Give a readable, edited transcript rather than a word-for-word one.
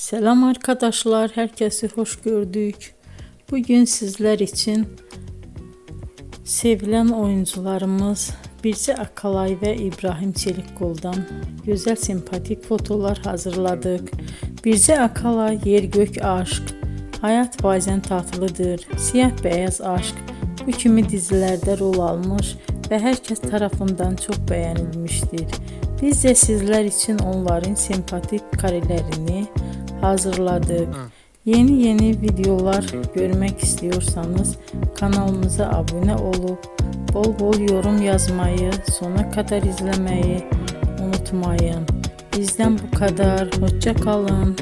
Selam arkadaşlar, herkesi hoş gördük. Bugün sizler için sevilen oyuncularımız Birce Akalay ve İbrahim Çelikkol'dan güzel sempatik fotolar hazırladık. Birce Akalay yer gök aşk, hayat bazen tatlıdır, siyah beyaz aşk bu kimi dizilerde rol almış ve herkes tarafından çok beğenilmiştir. Biz de sizler için onların sempatik karelerini hazırladık. Yeni videolar görmek istiyorsanız kanalımıza abone olup bol bol yorum yazmayı, sona kadar izlemeyi unutmayın. Bizden bu kadar. Hoşça kalın.